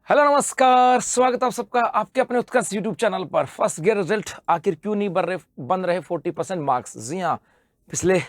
Hello नमस्कार, स्वागत है आप सबका आपके अपने उत्कर्ष यूट्यूब चैनल पर। फर्स्ट ईयर रिजल्ट आखिर क्यों नहीं बन रहे 40% मार्क्स। जी हाँ, पिछले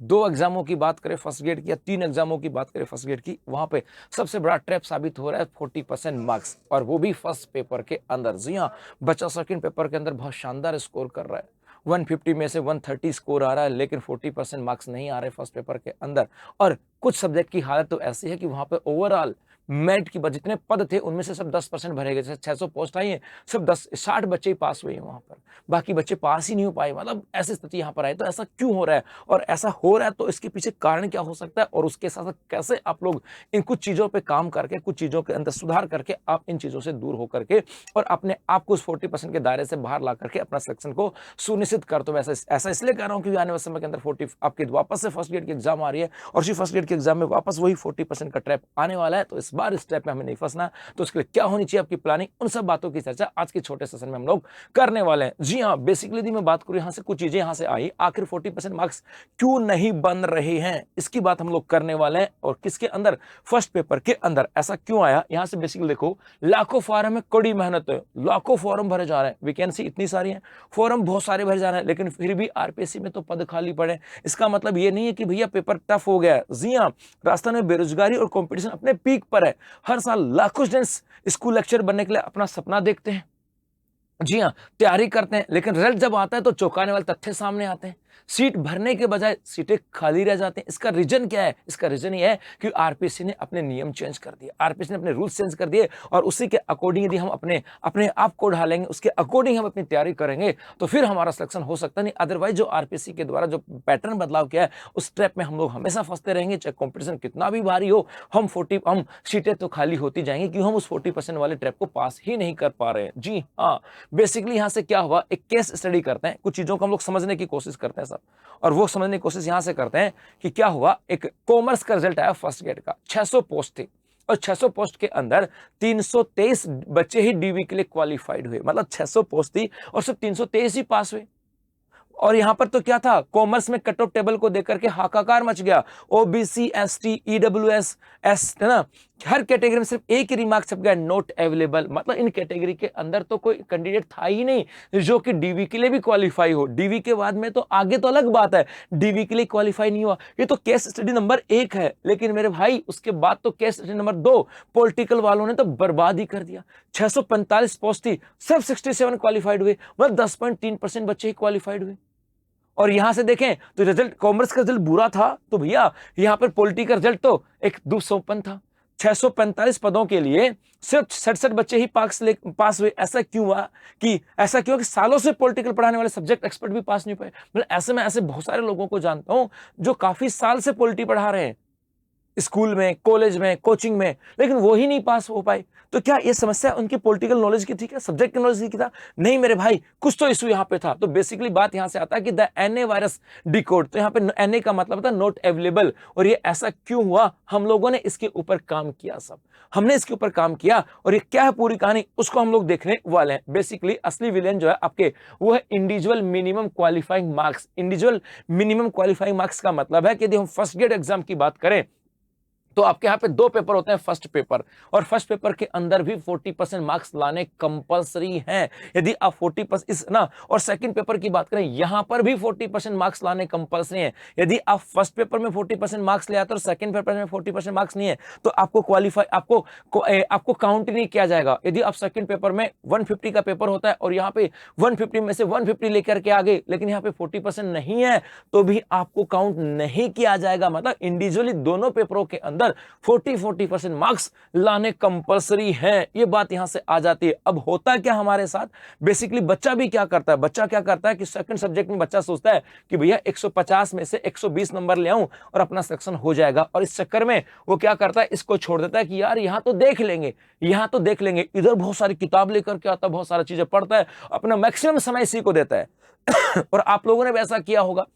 2 एग्जामों की बात करें फर्स्ट ग्रेड की या 3 एग्जामों की बात करें फर्स्ट ग्रेड की, वहां पे सबसे बड़ा ट्रैप साबित हो रहा है 40% मार्क्स, और वो भी फर्स्ट पेपर के अंदर। जी हाँ, बच्चा सेकंड पेपर के अंदर बहुत शानदार स्कोर कर रहा है, 150 में से 130 स्कोर आ रहा है, लेकिन 40% मार्क्स नहीं आ रहे फर्स्ट पेपर के अंदर। और कुछ सब्जेक्ट की हालत तो ऐसी है कि वहां पे ओवरऑल मेरिट की जितने पद थे उनमें से सब 10% भरे गए। जैसे 600 पोस्ट आई है, सब 60 बच्चे ही पास हुए हैं वहां पर, बाकी बच्चे पास ही नहीं हो पाए। मतलब ऐसी स्थिति यहाँ पर आई। तो ऐसा क्यों हो रहा है, और ऐसा हो रहा है तो इसके पीछे कारण क्या हो सकता है, और उसके साथ साथ कैसे आप लोग इन कुछ चीजों पे काम करके, कुछ चीजों के अंदर सुधार करके आप इन चीजों से दूर होकर के और अपने आप को उस 40% के दायरे से बाहर ला करके अपना सिलेक्शन को सुनिश्चित कर। तो मैं ऐसा इसलिए कह रहा हूँ कि आने वाले समय के अंदर 40 आपकी वापस से फर्स्ट ग्रेड की एग्जाम आ रही है, और उसी फर्स्ट ग्रेड की एग्जाम में वापस वही 40% का ट्रैप आने वाला है। तो इस बार इस ट्रैप में हमें नहीं फंसना। तो उसके लिए क्या होनी चाहिए आपकी प्लानिंग, उन सब बातों की चर्चा आज के छोटे सेशन में हम लोग करने वाले हैं। जी हाँ, बेसिकली यदि मैं बात करूं, यहां से कुछ चीजें यहां से आई, आखिर 40% मार्क्स क्यों नहीं बन रहे हैं, इसकी बात हम लोग करने वाले हैं। और किसके अंदर, फर्स्ट पेपर के अंदर ऐसा क्यों आया। यहां से बेसिकली देखो, लाखों फॉर्म है, कड़ी मेहनत है, लाखों फॉर्म भरे जा रहे हैं, वैकेंसी इतनी सारी है, फॉर्म बहुत सारे भरे जा रहे हैं, लेकिन फिर भी आरपीएससी में तो पद खाली पड़े। इसका मतलब ये नहीं है कि भैया पेपर टफ हो गया है। जी हाँ, राजस्थान में बेरोजगारी और कंपटीशन अपने पीक पर है। हर साल लाखों स्टूडेंट्स स्कूल लेक्चर बनने के लिए अपना सपना देखते हैं, जी हाँ, तैयारी करते हैं, लेकिन रिजल्ट जब आता है तो चौंकाने वाले तथ्य सामने आते हैं। सीट भरने के बजाय सीटें खाली रह जाती हैं। इसका रीजन क्या है? इसका रीजन ये है कि आरपीएससी ने अपने नियम चेंज कर दिए, आरपीएससी ने अपने रूल्स चेंज कर दिए, और उसी के अकॉर्डिंग यदि हम अपने अपने आप को ढालेंगे, उसके अकॉर्डिंग हम अपनी तैयारी करेंगे, तो फिर हमारा सिलेक्शन हो सकता नहीं। अदरवाइज जो आरपीएससी के द्वारा जो पैटर्न बदलाव किया है, उस ट्रैप में हम लोग हमेशा फंसते रहेंगे, चाहे कॉम्पिटिशन कितना भी भारी हो। हम सीटें तो खाली होती जाएंगी, क्यों हम उस 40% वाले ट्रैप को पास ही नहीं कर पा रहे हैं। जी हाँ, बेसिकली यहां से क्या हुआ, एक केस स्टडी करते हैं, कुछ चीजों को हम लोग समझने की कोशिश करते हैं सब, और वो समझने की कोशिश यहां से करते हैं कि क्या हुआ। एक कॉमर्स का रिजल्ट आया फर्स्ट ग्रेड का, 600 पोस्ट थी, और 600 पोस्ट के अंदर 323 बच्चे ही डीवी के लिए क्वालिफाइड हुए। मतलब 600 पोस्ट थी और सिर्फ 323 ही पास हुए। और यहां पर तो क्या था, कॉमर्स में कट ऑफ टेबल को देख करके हाहाकार मच गया। ओबीसी, एसटी, ईडब्ल्यूएस, एस, है ना, हर कैटेगरी में सिर्फ एक ही रिमार्क छप गया, नॉट अवेलेबल। मतलब इन कैटेगरी के अंदर तो कोई कैंडिडेट था ही नहीं जो कि डीवी के लिए भी क्वालिफाई हो। डीवी के बाद में तो आगे तो अलग बात है, डीवी के लिए क्वालिफाई नहीं हुआ, ये तो केस स्टडी नंबर 1 है। लेकिन मेरे भाई, उसके बाद तो केस स्टडी नंबर 2 पॉलिटिकल वालों ने तो बर्बाद ही कर दिया। 645 पोस्ट थी, सिर्फ 67 क्वालिफाइड हुए, मतलब 10.3% बच्चे ही क्वालिफाइड हुए। और यहां से देखें तो रिजल्ट, कॉमर्स का रिजल्ट बुरा था तो भैया यहां पर पॉलिटी का रिजल्ट तो एक दुस्सोपन था। 645 पदों के लिए सिर्फ 67 बच्चे ही पास हुए। ऐसा क्यों कि सालों से पॉलिटिकल पढ़ाने वाले सब्जेक्ट एक्सपर्ट भी पास नहीं पाए। मतलब ऐसे में ऐसे बहुत सारे लोगों को जानता हूं जो काफी साल से पॉलिटी पढ़ा रहे हैं, स्कूल में, कॉलेज में, कोचिंग में, लेकिन वो ही नहीं पास हो पाए। तो क्या ये समस्या उनकी पॉलिटिकल नॉलेज की थी, क्या सब्जेक्ट की नॉलेज की था? नहीं मेरे भाई, कुछ तो इशू यहां पे था। तो बेसिकली बात यहां से आता है कि द एनए वायरस डिकोड। तो यहां पे एनए का मतलब था नॉट अवेलेबल। और ये ऐसा क्यों हुआ, हम लोगों ने इसके ऊपर काम किया, सब हमने इसके ऊपर काम किया, और ये क्या है पूरी कहानी, उसको हम लोग देखने वाले हैं। बेसिकली असली विलेन जो है आपके, वो है individual minimum qualifying marks. Individual minimum qualifying marks का मतलब है कि यदि हम फर्स्ट ग्रेड एग्जाम की बात करें तो आपके यहाँ पे 2 पेपर होते हैं, फर्स्ट पेपर, और फर्स्ट पेपर के अंदर भी 40% मार्क्स लाने कंपलसरी हैं। यदि आप 40% इस ना, और सेकंड पेपर की बात करें, यहां पर भी 40% मार्क्स लाने कंपलसरी हैं। यदि आप फर्स्ट पेपर में 40% मार्क्स ले आते और सेकंड पेपर में 40% मार्क्स नहीं है, तो आपको क्वालिफाई आपको काउंट नहीं किया जाएगा। यदि आप सेकंड पेपर में 150 का पेपर होता है और यहाँ पे 150 में से 150 लेकर के आ गए, लेकिन यहाँ पे 40% नहीं है, तो भी आपको काउंट नहीं किया जाएगा। मतलब इंडिविजुअली दोनों पेपरों के अंदर 40% मार्क्स लाने कंपलसरी हैं। ये बात यहां से आ जाती है। अब होता क्या हमारे साथ, बेसिकली बच्चा भी क्या करता है, बच्चा क्या करता है कि सेकंड सब्जेक्ट में बच्चा सोचता है कि भैया 150 में से 120 नंबर ले आऊं और अपना सिलेक्शन हो जाएगा, और इस चक्कर में वो क्या करता है, इसको छोड़ देता है कि यार यहां तो देख लेंगे, यहां तो देख लेंगे। इधर बहुत सारी किताब लेकर के आता है, बहुत सारी चीजें पढ़ता है, अपना मैक्सिमम समय इसी को देता है। और आप लोगों ने भी ऐसा किया होगा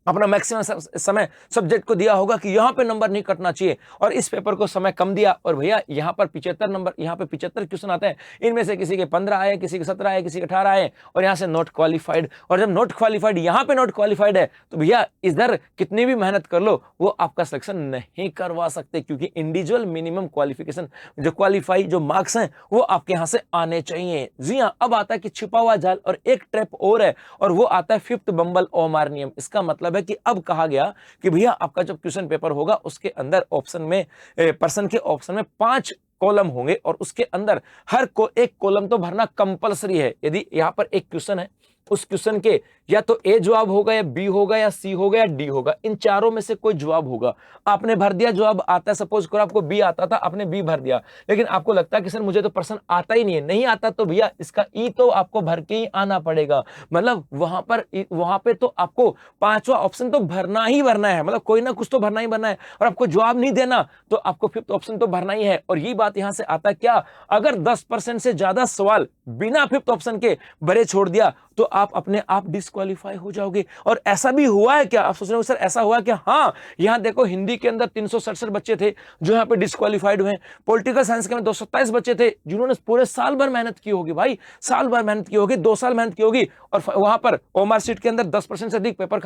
अपना मैक्सिमम समय सब्जेक्ट को दिया होगा कि यहाँ पे नंबर नहीं कटना चाहिए, और इस पेपर को समय कम दिया और भैया यहाँ पर 75 नंबर, यहाँ पे 75 क्वेश्चन आते हैं, इनमें से किसी के 15 आए, किसी के 17 आए, किसी के 18 आए, और यहाँ से नॉट क्वालिफाइड। और जब नॉट क्वालिफाइड यहाँ पे नॉट क्वालिफाइड है तो भैया इधर कितनी भी मेहनत कर लो वो आपका सिलेक्शन नहीं करवा सकते, क्योंकि इंडिविजुअल मिनिमम क्वालिफिकेशन जो क्वालिफाई जो मार्क्स हैं वो आपके यहाँ से आने चाहिए। जी हाँ, अब आता है कि छिपा हुआ जाल और एक ट्रैप और है, और वो आता है फिफ्थ बम्बल ओमार नियम। इसका मतलब है कि अब कहा गया कि भैया आपका जब क्वेश्चन पेपर होगा उसके अंदर ऑप्शन में पर्सन के ऑप्शन में 5 कॉलम होंगे, और उसके अंदर हर को एक कॉलम तो भरना कंपलसरी है। यदि यहां पर एक क्वेश्चन है, उस क्वेश्चन के या तो ए जवाब होगा, या बी होगा, या सी होगा, या डी होगा, इन चारों में से कोई जवाब होगा। आपने भर दिया, जवाब आता है, सपोज करो आपको बी आता था, आपने बी भर दिया, लेकिन आपको लगता है कि सर मुझे तो प्रश्न आता ही नहीं है, नहीं आता, तो भैया इसका ई तो आपको भर के ही आना पड़ेगा। मतलब वहां पे तो आपको 5वां ऑप्शन तो भरना ही भरना है, मतलब कोई ना कुछ तो भरना ही भरना है, और आपको जवाब नहीं देना तो आपको फिफ्थ ऑप्शन तो भरना ही है। और ये बात यहां से आता है क्या, अगर 10% से ज्यादा सवाल बिना फिफ्थ ऑप्शन के भरे छोड़ दिया तो आप अपने आप डिस्क्वालीफाई हो जाओगे। और ऐसा भी हुआ है क्या, आप सोच रहे हो सर ऐसा हुआ क्या? हाँ, यहां देखो हिंदी के अंदर 367 बच्चे थे जो यहां पे डिस्क्वालीफाइड हुए। पॉलिटिकल साइंस के अंदर 227 बच्चे थे जिन्होंने पूरे साल भर मेहनत की होगी, भाई साल भर मेहनत की होगी, 2 साल मेहनत की होगी, और वहां पर ओमार सीट के अंदर 10% से अधिक पेपर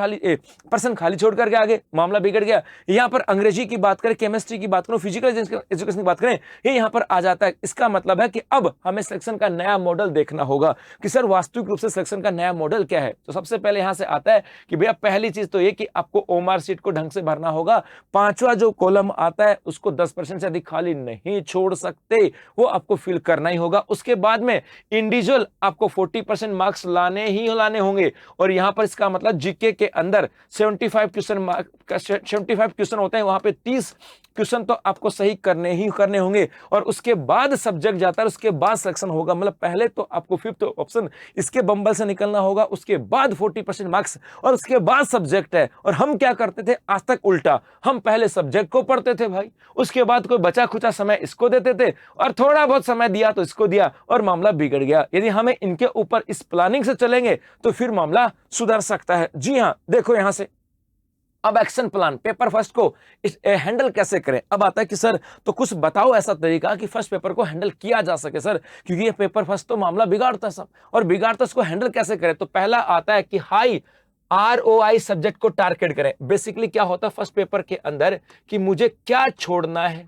पर्सन खाली छोड़ करके आगे, मामला बिगड़ गया। यहां पर अंग्रेजी की बात करें, केमिस्ट्री की बात करें, फिजिकल एजुकेशन की बात करें, ये यहां पर आ जाता है। इसका मतलब है कि अब हमें सिलेक्शन का नया मॉडल देखना होगा कि सर वास्तविक रूप से सिलेक्शन का नया मॉडल क्या है। तो सबसे पहले यहां से आता है कि भैया पहली चीज तो ये कि आपको ओमार सीट को ढंग से भरना होगा। 5वां जो कॉलम आता है उसको 10% से अधिक खाली नहीं छोड़ सकते, वो आपको फिल करना ही होगा। उसके बाद में इंडिविजुअल आपको 40% मार्क्स लाने ही लाने होंगे, और यहां पर इसका मतलब जीके के अंदर 75 क्वेश्चन होते हैं, वहां पे 30 क्वेश्चन तो आपको सही करने ही करने होंगे, और उसके बाद सब्जेक्ट जाता है, उसके बाद सिलेक्शन होगा। मतलब पहले तो आपको फिफ्थ ऑप्शन इसके बंबल से निकलना होगा, उसके बाद 40% मार्क्स, और उसके बाद सब्जेक्ट है। और हम क्या करते थे आज तक उल्टा, हम पहले सब्जेक्ट को पढ़ते थे भाई, उसके बाद कोई बचा खुचा समय इसको देते थे, और थोड़ा बहुत समय दिया तो इसको दिया, और मामला बिगड़ गया। यदि हमें इनके ऊपर इस प्लानिंग से चलेंगे तो फिर मामला सुधर सकता है। जी हाँ, देखो यहां से अब एक्शन प्लान, पेपर फर्स्ट को हैंडल कैसे करें। अब आता है कि सर तो कुछ बताओ ऐसा तरीका कि फर्स्ट पेपर को हैंडल किया जा सके सर, क्योंकि ये पेपर फर्स्ट तो मामला बिगाड़ता है सब, और बिगाड़ता इसको हैंडल कैसे करें। तो पहला आता है कि हाई ROI सब्जेक्ट को टारगेट करें। बेसिकली क्या होता है फर्स्ट पेपर के अंदर कि मुझे क्या छोड़ना है,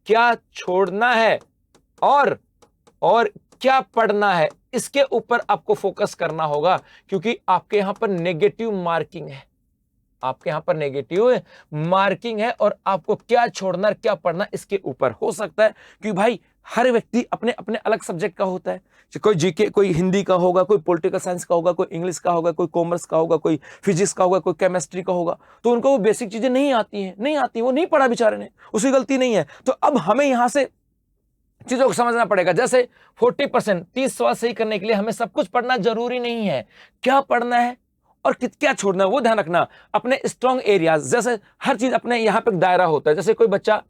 क्या छोड़ना है, और क्या पढ़ना है, इसके ऊपर आपको फोकस करना होगा, क्योंकि आपके यहां पर नेगेटिव मार्किंग है, आपके यहां पर नेगेटिव मार्किंग है, और आपको क्या छोड़ना क्या पढ़ना इसके ऊपर हो सकता है। क्योंकि भाई हर व्यक्ति अपने अपने अलग सब्जेक्ट का होता है, कोई जीके, कोई हिंदी का होगा, कोई पॉलिटिकल साइंस का होगा, कोई इंग्लिश का होगा, कोई कॉमर्स का होगा, कोई फिजिक्स का होगा, कोई केमिस्ट्री का होगा, तो उनको वो बेसिक चीजें नहीं आती हैं, वो नहीं पढ़ा बेचारे ने, उसकी गलती नहीं है। तो अब हमें यहां से चीजों को समझना पड़ेगा। जैसे 40% 30 सवाल सही करने के लिए हमें सब कुछ पढ़ना जरूरी नहीं है, क्या पढ़ना है और क्या छोड़ना है वो ध्यान रखना। अपने स्ट्रॉन्ग एरियाज, जैसे हर चीज अपने यहाँ पे दायरा होता है। जैसे कोई बच्चा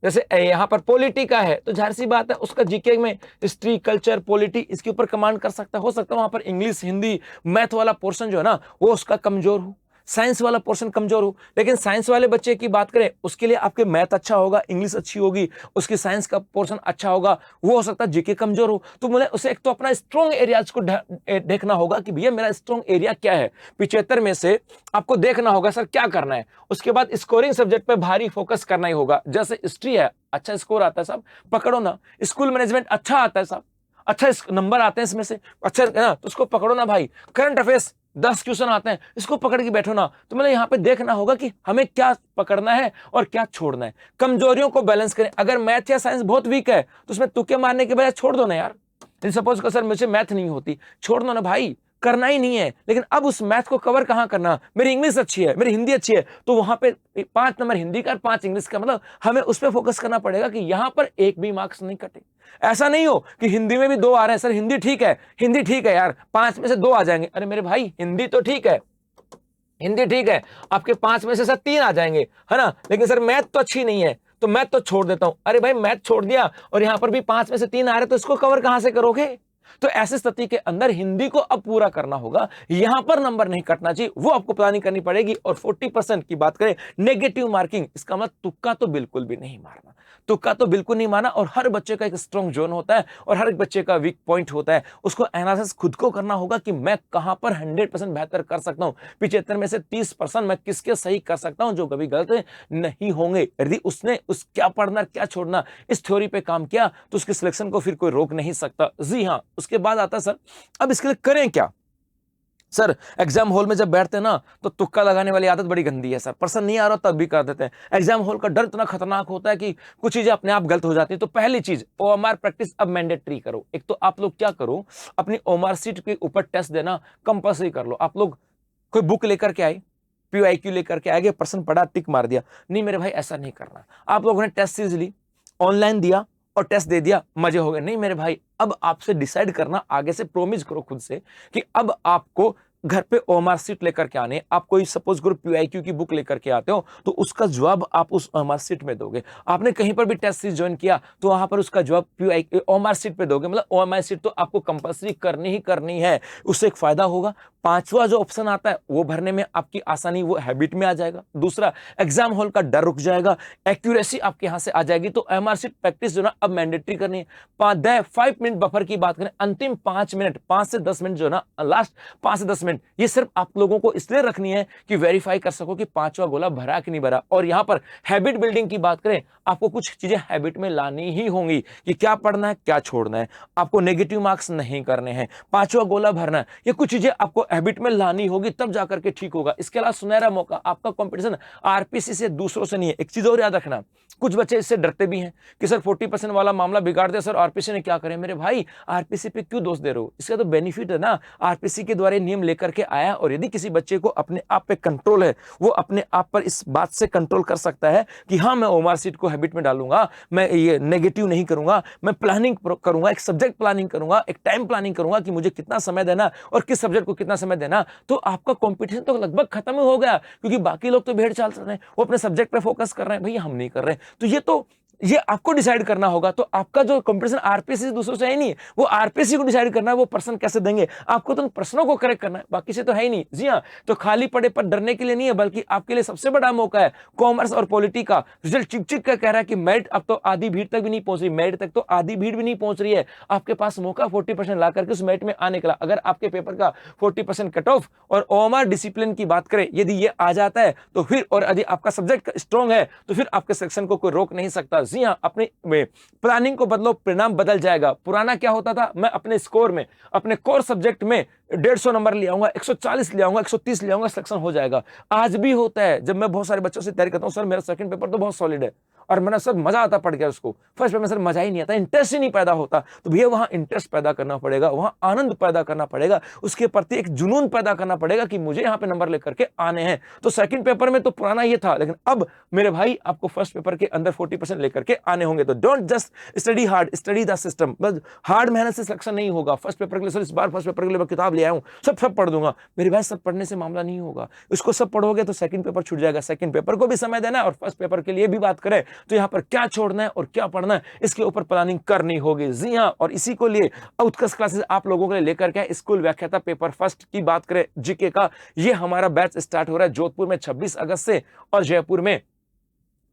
जैसे यहाँ पर पॉलिटी का है तो जाहिर सी बात है उसका जीके में हिस्ट्री, कल्चर, पॉलिटी इसके ऊपर कमांड कर सकता है। हो सकता है वहां पर इंग्लिश, हिंदी, मैथ वाला पोर्शन जो है ना वो उसका कमजोर हो, साइंस वाला पोर्शन कमजोर हो। लेकिन साइंस वाले बच्चे की बात करें उसके लिए आपके मैथ अच्छा होगा, इंग्लिश अच्छी होगी, उसकी साइंस का पोर्शन अच्छा होगा, वो हो सकता है जीके कमजोर हो। तो मुझे उसे एक तो अपना स्ट्रॉन्ग एरियाज को देखना होगा कि भैया मेरा स्ट्रॉन्ग एरिया क्या है। 75 में से आपको देखना होगा सर क्या करना है। उसके बाद स्कोरिंग सब्जेक्ट पे भारी फोकस करना ही होगा। जैसे हिस्ट्री है, अच्छा स्कोर आता है साहब, पकड़ो ना। स्कूल मैनेजमेंट अच्छा आता है साहब, अच्छा नंबर आते हैं इसमें से, अच्छा है ना, तो उसको पकड़ो ना भाई। करंट अफेयर्स 10 क्वेश्चन आते हैं, इसको पकड़ के बैठो ना। तो मतलब यहाँ पे देखना होगा कि हमें क्या पकड़ना है और क्या छोड़ना है। कमजोरियों को बैलेंस करें। अगर मैथ या साइंस बहुत वीक है तो उसमें तुक्के मारने के बजाय छोड़ दो ना यार। सपोज को सर मुझे मैथ नहीं होती, छोड़ दो ना भाई, करना ही नहीं है। लेकिन अब उस मैथ को कवर कहां करना, मेरी इंग्लिश अच्छी है, मेरी हिंदी अच्छी है, तो वहां पे 5 नंबर हिंदी का 5 इंग्लिश का, मतलब हमें उस पर फोकस करना पड़ेगा कि यहां पर एक भी मार्क्स नहीं कटे। ऐसा नहीं हो कि हिंदी में भी 2 आ रहे हैं, सर हिंदी ठीक है यार, 5 में से 2 आ जाएंगे। अरे मेरे भाई हिंदी तो ठीक है, हिंदी ठीक है, आपके 5 में से सर 3 आ जाएंगे, है ना, लेकिन सर मैथ तो अच्छी नहीं है तो मैथ तो छोड़ देता हूं। अरे भाई मैथ छोड़ दिया और यहां पर भी 5 में से 3 आ रहे तो इसको कवर कहां से करोगे। तो ऐसी स्थिति के अंदर हिंदी को अब पूरा करना होगा, यहां पर नंबर नहीं कटना चाहिए, वो आपको प्लानिंग करनी पड़ेगी। और 40% की बात करें नेगेटिव मार्किंग, इसका मतलब तुक्का तो बिल्कुल भी नहीं मारना, तुक्का तो बिल्कुल नहीं मारना। और हर बच्चे का एक स्ट्रॉन्ग जोन होता है और हर एक बच्चे का वीक पॉइंट होता है, उसको एनालिसिस खुद को करना होगा कि मैं कहां पर 100% बेहतर कर सकता हूं, 75 में से 30% मैं किसके सही कर सकता हूं जो कभी गलत नहीं होंगे। यदि उसने उस क्या पढ़ना क्या छोड़ना इस थ्योरी पे काम किया तो उसके सिलेक्शन को फिर कोई रोक नहीं सकता। जी हां, उसके बाद आता है सर अब इसके लिए करें क्या। सर एग्जाम हॉल में जब बैठते हैं ना तो तुक्का लगाने वाली आदत बड़ी गंदी है सर, पर्सन नहीं आ रहा तब भी कर देते हैं। एग्जाम हॉल का डर इतना खतरनाक होता है कि कुछ चीजें अपने आप गलत हो जाती है। तो पहली चीज ओएमआर प्रैक्टिस अब मैंडेटरी करो। एक तो आप लोग क्या करो, अपनी ओएमआर सीट के ऊपर टेस्ट देना कंपल्सरी कर लो। आप लोग कोई बुक लेकर के आए, पीआईक्यू लेकर के आगे, पर्सन पढ़ा टिक मार दिया, नहीं मेरे भाई ऐसा नहीं करना। आप लोगों ने टेस्ट सीरीज ली, ऑनलाइन दिया और टेस्ट दे दिया, मजे हो गए, नहीं मेरे भाई अब आपसे डिसाइड करना, आगे से प्रोमिस करो खुद से कि अब आपको घर पे ओएमआर सीट लेकर के आने। आप कोई सपोज करो पीआईक्यू की बुक लेकर के आते हो तो उसका जवाब आप उस ओएमआर सीट में दोगे। आपने कहीं पर भी टेस्ट सीरीज ज्वाइन किया तो वहां पर उसका जवाब पीआईक्यू ओएमआर सीट पे दोगे। मतलब ओएमआर सीट तो आपको कंपल्सरी करनी ही करनी है। उससे एक फायदा होगा, पांचवा जो ऑप्शन आता है वो भरने में आपकी आसानी, वो हैबिट में आ जाएगा। दूसरा, एग्जाम हॉल का डर रुक जाएगा, एक्यूरेसी आपके यहां से आ जाएगी। तो एमआर सीट प्रैक्टिस जो ना अब मैंडेटरी करनी है। 5 मिनट बफर की बात करें, अंतिम 5 मिनट, 5 से 10 मिनट जो ना, लास्ट 5 से 10 मिनट, ये सिर्फ आप लोगों को इसलिए रखनी है कि वेरीफाई कर सको कि पांचवा गोला भरा कि नहीं भरा। और यहां पर हैबिट बिल्डिंग की बात करें, आपको कुछ चीजें हैबिट में लानी ही होंगी कि क्या पढ़ना है क्या छोड़ना है। आपको नेगेटिव मार्क्स नहीं करने हैं, पांचवा गोला भरना है, ये कुछ चीजें आपको हैबिट में लानी होगी, तब जाकर के ठीक होगा। इसके अलावा सुनहरा मौका, आपका कंपटीशन आरपीसी से दूसरों से नहीं है। एक चीज और याद रखना, कुछ बच्चे इससे डरते भी हैं कि सर 40% वाला मामला बिगाड़ दे सर, आरपीसी ने क्या करे। मेरे भाई आरपीसी पे क्यों दोष दे रहे हो, इसका तो बेनिफिट है ना, आरपीसी के द्वारा नियम लेकर के आया। और यदि किसी बच्चे को अपने आप पे कंट्रोल है, वो अपने आप पर इस बात से कंट्रोल कर सकता है कि हाँ मैं ओएमआर सीट को हैबिट में डालूंगा, मैं ये नेगेटिव नहीं करूंगा, मैं प्लानिंग करूंगा, एक सब्जेक्ट प्लानिंग करूंगा, एक टाइम प्लानिंग करूंगा कि मुझे कितना समय देना और किस सब्जेक्ट को कितना समय देना, तो आपका कंपटीशन तो लगभग खत्म हो गया। क्योंकि बाकी लोग तो भेड़ चाल रहे हैं, वो अपने सब्जेक्ट पे फोकस कर रहे हैं, भैया हम नहीं कर रहे हैं। तो ये आपको डिसाइड करना होगा। तो आपका जो कंपटीशन आरपीसी से दूसरों से है नहीं, वो आरपीसी को डिसाइड करना है वो पर्सन कैसे देंगे। आपको तो उन प्रश्नों को करेक्ट करना है, बाकी से तो है ही नहीं। जी हाँ, तो खाली पड़े पर डरने के लिए नहीं है, बल्कि आपके लिए सबसे बड़ा मौका है। कॉमर्स और पॉलिटी का रिजल्ट चिक चिक का कह रहा है कि मेरिट अब तो आधी भीड़ तक भी नहीं पहुंच रही, मेरिट तक तो आधी भीड़ भी नहीं पहुंच रही है। आपके पास मौका 40% ला करके उस मेरिट में आने का। अगर आपके पेपर का 40% कट ऑफ और ओएमआर डिसिप्लिन की बात करें, यदि ये आ जाता है तो फिर, और यदि आपका सब्जेक्ट स्ट्रॉन्ग है तो फिर आपके सिलेक्शन को कोई रोक नहीं सकता। जी हाँ, अपने प्लानिंग को बदलो, परिणाम बदल जाएगा। पुराना क्या होता था, मैं अपने स्कोर में, अपने कोर सब्जेक्ट में 150 नंबर ले आऊंगा, 140 ले आऊंगा, 130 ले आऊंगा, सिलेक्शन हो जाएगा। आज भी होता है, जब मैं बहुत सारे बच्चों से तैयारी करता हूं, सर मेरा सेकंड पेपर तो बहुत सॉलिड है, और मैंने सर मजा आता पढ़ गया उसको, फर्स्ट पेपर में सर मजा ही नहीं आता, इंटरेस्ट ही नहीं पैदा होता। तो भैया वहां इंटरेस्ट पैदा करना पड़ेगा, वहां आनंद पैदा करना पड़ेगा, उसके प्रति एक जुनून पैदा करना पड़ेगा कि मुझे यहाँ पे नंबर लेकर के आने हैं। तो सेकंड पेपर में तो पुराना ये था, लेकिन अब मेरे भाई आपको फर्स्ट पेपर के अंदर 40% लेकर के आने होंगे। तो don't just study hard, study the system. बस हार्ड मेहनत से सिलेक्शन नहीं होगा। फर्स्ट पेपर के लिए सर इस बार फर्स्ट पेपर के लिए मैं किताब ले आया हूं, सब पढ़ दूंगा, मेरे भाई सब पढ़ने से मामला नहीं होगा। इसको सब पढ़ोगे तो सेकंड पेपर छूट जाएगा। सेकंड पेपर को भी समय देना है, और फर्स्ट पेपर के लिए भी बात करें तो यहाँ पर क्या छोड़ना है और क्या पढ़ना है, इसके ऊपर प्लानिंग करनी होगी। जी हाँ, और इसी को लिए उत्कर्ष क्लासेस आप लोगों के लिए लेकर के स्कूल व्याख्याता पेपर फर्स्ट की बात करें जीके का, ये हमारा बैच स्टार्ट हो रहा है जोधपुर में 26 अगस्त से, और जयपुर में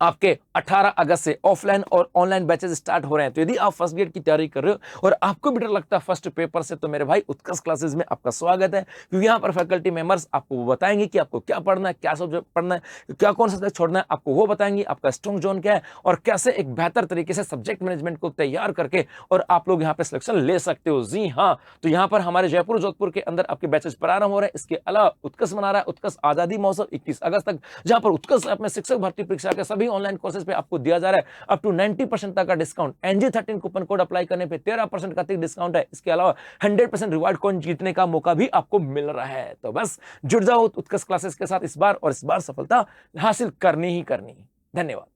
आपके 18 अगस्त से ऑफलाइन और ऑनलाइन बैचेस स्टार्ट हो रहे हैं। तो यदि आप फर्स्ट ग्रेड की तैयारी कर रहे हो और आपको भी डर लगता है फर्स्ट पेपर से, तो मेरे भाई उत्कर्ष क्लासेस में आपका स्वागत है। क्योंकि यहाँ पर फैकल्टी मेंबर्स आपको वो बताएंगे कि आपको क्या पढ़ना है, क्या सब्जेक्ट पढ़ना है, क्या कौन सा सब्जेक्ट छोड़ना है, आपको वो बताएंगे, आपका स्ट्रॉन्ग जोन क्या है, और कैसे एक बेहतर तरीके से सब्जेक्ट मैनेजमेंट को तैयार करके और आप लोग यहाँ पे सिलेक्शन ले सकते हो। जी हाँ, तो यहाँ पर हमारे जयपुर जोधपुर के अंदर आपके बैचेस प्रारंभ हो रहे हैं। इसके अलावा उत्कर्ष मना रहा है उत्कर्ष आजादी महोत्सव 21 अगस्त तक, जहां पर उत्कर्ष ऐप में शिक्षक भर्ती परीक्षा के सभी ऑनलाइन कोर्सेज पे आपको दिया जा रहा है अप टू 90% तक का discount. NG13 coupon code apply करने पे 13% का डिस्काउंट है। इसके अलावा 100% रिवार्ड कॉइन जीतने का मौका भी आपको मिल रहा है। तो बस जुड़ जाओ उत्कर्ष क्लासेस के साथ इस बार, और इस बार सफलता हासिल करनी ही करनी है। धन्यवाद।